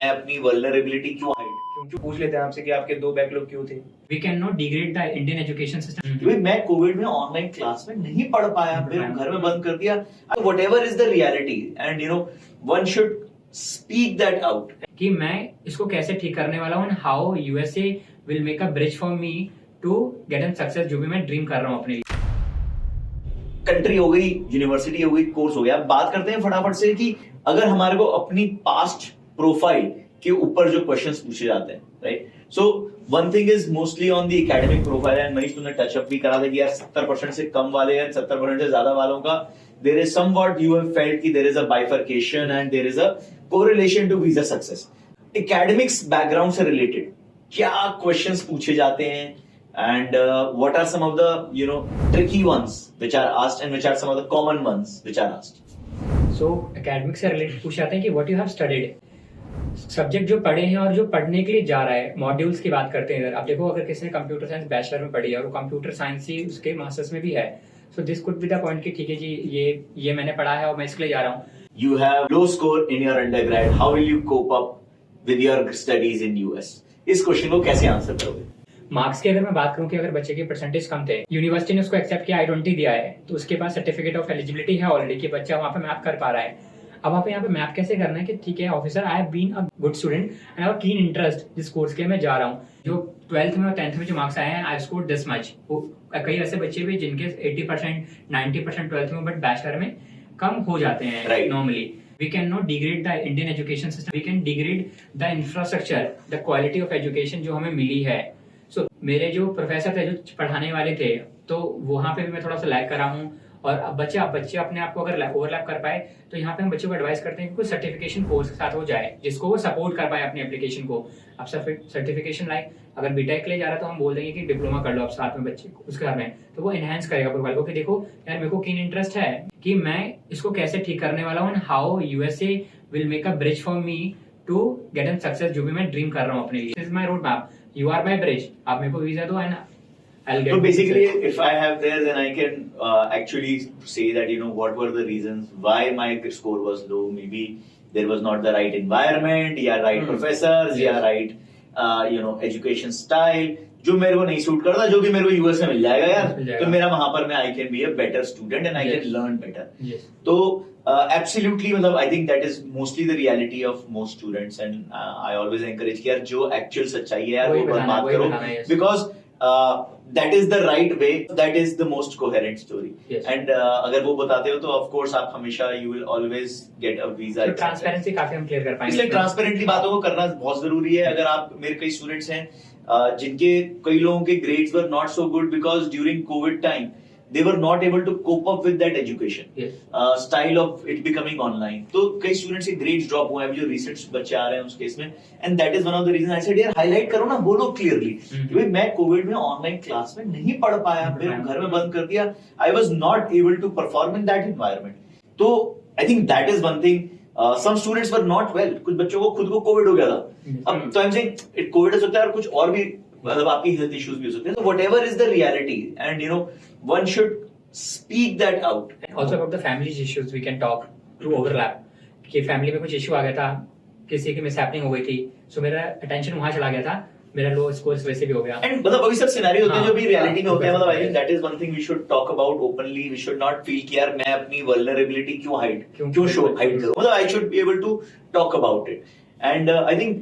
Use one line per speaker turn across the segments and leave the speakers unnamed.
मैं अपनी वल्नरेबिलिटी क्यों हाइड
क्यों पूछ लेते हैं आपसे कि आपके 2 बैकलॉग क्यों थे।
We cannot degrade the Indian education system.
भाई मैं कोविड में ऑनलाइन क्लास में नहीं पढ़ पाया, मेरे को घर में बंद कर दिया। Whatever is the reality and one should speak that out
कि मैं इसको कैसे ठीक करने वाला हूँ and how USA will make a bridge for me to get an success जो भी मैं ड्रीम कर रहा हूँ अपने लिए।
कंट्री हो गई, यूनिवर्सिटी हो गई, कोर्स हो गया। बात करते हैं फटाफट से कि अगर हमारे को अपनी पास्ट प्रोफाइल के ऊपर जो क्वेश्चंस पूछे जाते हैं, right? So one thing is mostly on the academic profile and Manish तुमने टचअप भी करा था कि यार 70% से कम वाले या 70% से ज्यादा वालों का there is somewhat you have felt कि there is a bifurcation and there is a correlation to visa success. Academics background से रिलेटेड क्या क्वेश्चंस पूछे जाते हैं and what are some of the tricky ones which are asked and which are some of the common ones which are asked?
So academic से related पूछ जाते हैं कि what you have studied, subject जो पढ़े हैं और जो पढ़ने के लिए जा रहा है। मॉड्यूल्स की बात करते हैं इधर। अब देखो अगर किसी ने कंप्यूटर साइंस बैचलर में पढ़ी है और वो कंप्यूटर साइंस ही उसके मास्टर्स में भी है, so this could be the point कि ठीक है जी ये मैंने पढ़ा है और मैं इसके लिए जा रहा हूँ।
You have low score in your undergrad, how will you cope up with your studies in US? इस क्वेश्चन को कैसे आंसर करोगे?
मार्क्स की अगर मैं बात करूं कि अगर बच्चे के परसेंटेज कम थे, यूनिवर्सिटी ने उसको एक्सेप्ट किया, I-20 दिया है, तो उसके पास सर्टिफिकेट ऑफ एलिजिबिलिटी है ऑलरेडी कि बच्चा वहां पे मैप कर पा रहा है। अब आप यहाँ पे मैप कैसे करना है कि ठीक है officer, I have been a good student and have a keen interest जिस कोर्स के लिए मैं जा रहा हूँ। जो 12th में और 10th में जो मार्क्स आए हैं, आई स्कोर्ड दिस मच। कई ऐसे बच्चे भी जिनके 80% 90% 12th में बट बैचलर में कम हो जाते हैं normally. We cannot degrade the Indian education system. We can degrade the infrastructure, the quality of education जो हमें मिली है। So, मेरे जो प्रोफेसर थे जो पढ़ाने वाले थे, तो वहां पे भी मैं थोड़ा सा लैग कर रहा हूँ। और अब बच्चे अपने आप को अगर ओवरलैप कर पाए तो यहाँ पे हम बच्चों को एडवाइस करते हैं कि कोई सर्टिफिकेशन कोर्स के साथ हो जाए जिसको वो सपोर्ट कर पाए अपनी एप्लीकेशन को। अब सर्टिफिकेशन लाइक अगर बीटेक के लिए जा रहा है तो हम बोल देंगे कि डिप्लोमा कर लो आप साथ में बच्चे को उसके घर में, तो वो एनहांस करेगा प्रोफाइल को कि देखो यार मेरे को कीन इंटरेस्ट है कि मैं इसको कैसे ठीक करने वाला हूँ, how USA will make a bridge for me to get an success जो भी मैं ड्रीम कर रहा हूँ अपने लिए। This is my road map, you are my bridge. आप मेरे को वीजा दो and I'll get.
So basically, if I have there, then I can actually say that what were the reasons why my score was low. Maybe there was not the right environment, या right professors, या right education style जो मेरे को नहीं suit करता, जो कि मेरे को यूएस में मिल जाएगा यार, तो मेरा वहां पर मैं I can be a better student and I can learn better. तो absolutely मतलब I think that is mostly the reality of most students and I always encourage कि यार जो actual सच्चाई है यार वो बात करो, because that is the right way, that is the most coherent story. And अगर वो बताते हो तो of course आप हमेशा you will always get a visa.
तो ट्रांसपेरेंसी काफी हम क्लियर कर पाएंगे।
इसलिए ट्रांसपेरेंटली बातों को करना बहुत जरूरी है। अगर आप मेरे कई स्टूडेंट्स हैं जिनके कई लोगों के grades were not so good because during Covid time they were not able to cope up with that education style of it becoming online. तो कई स्टूडेंट्स के ग्रेड्स ड्रॉप हुए हैं, जो रिसेंट बच्चे आ रहे हैं उस केस में, and that is one of the reason I said यार हाईलाइट करो ना, बोलो क्लियरली कि भाई मैं कोविड में ऑनलाइन क्लास में नहीं पढ़ पाया, मेरे को घर में बंद कर दिया, I was not able to perform in that environment. तो I think that is one thing. Some students were not well, कुछ बच्चों को खुद को कोविड हो गया था। अब तो I am saying it Covid हो सकता है और कुछ और भी मतलब आपकी हेल्थ इश्यूज भी हो सकते हैं। तो whatever is the reality and one should speak that out.
Also about the family issues we can talk to overlap कि फैमिली में कुछ इशू आ गया था, किसी की मिसहैपनिंग हो गई थी, सो मेरा अटेंशन वहां चला गया था, मेरा लो स्कोर्स वैसे भी हो गया।
एंड मतलब अभी सब सिनेरियो होते हैं जो भी रियलिटी में होते हैं। मतलब I think that is one thing we should talk about openly. We should not feel कि यार मैं अपनी वल्नरेबिलिटी क्यों हाइड करूं, मतलब I should be able to talk about it. And I think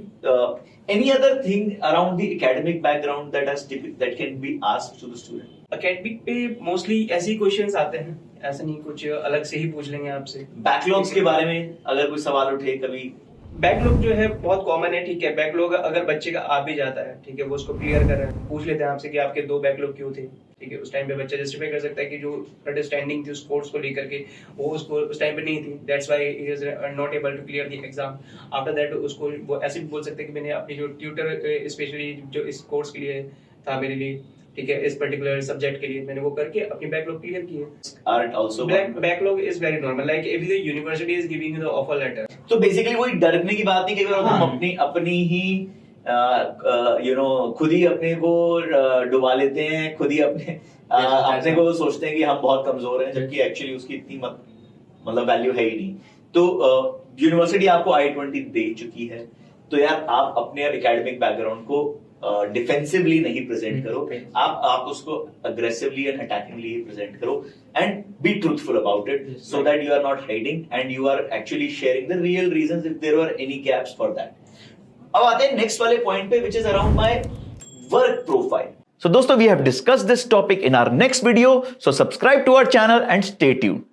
any other thing around the academic background that can be asked to the student?
Academic पे mostly ऐसे ही questions आते हैं, ऐसा नहीं कुछ अलग से ही पूछ लेंगे आपसे।
बैकलॉग्स के बारे में अगर कोई सवाल उठे कभी,
बैकलॉग जो है बहुत कॉमन है, ठीक है। बैकलॉग अगर बच्चे का आ भी जाता है, ठीक है, वो उसको क्लियर कर रहा है, पूछ लेते हैं आपसे कि आपके 2 बैकलॉग क्यों थे, ठीक है। उस टाइम पे बच्चा जस्टिफाई कर सकता है कि जो अंडरस्टैंडिंग थी उस कोर्स को लेकर के वो उसको उस टाइम पे नहीं थी, that's why he is not able to clear the exam. After that उसको वो ऐसे भी बोल सकते हैं कि मैंने अपनी जो ट्यूटर स्पेशली जो इस कोर्स के लिए था मेरे लिए, ठीक है, इस पर्टिकुलर सब्जेक्ट के लिए मैंने वो करके अपनी बैकलॉग क्लियर की है।
Art also
backlog is very normal, like if the university is giving you the offer letter.
तो बेसिकली वही डरने की बात नहीं कि हम अपनी ही खुद ही अपने को डुबा लेते हैं, खुद ही अपने को सोचते हैं कि हम बहुत कमजोर हैं, जबकि एक्चुअली उसकी इतनी मतलब वैल्यू है ही नहीं। तो यूनिवर्सिटी आपको I-20 दे चुकी है, तो यार आप अपने एकेडमिक बैकग्राउंड को डिफेंसिवली नहीं प्रेजेंट करो, आप उसको अग्रेसिवली एंड अटैकिंगली ही प्रेजेंट करो and be truthful about it, so that you are not hiding and you are actually sharing the real reasons if there were any gaps for that. अब आते हैं next वाले point पे, which is around my work profile. So दोस्तों, we have discussed this topic in our next video, so subscribe to our channel and stay tuned.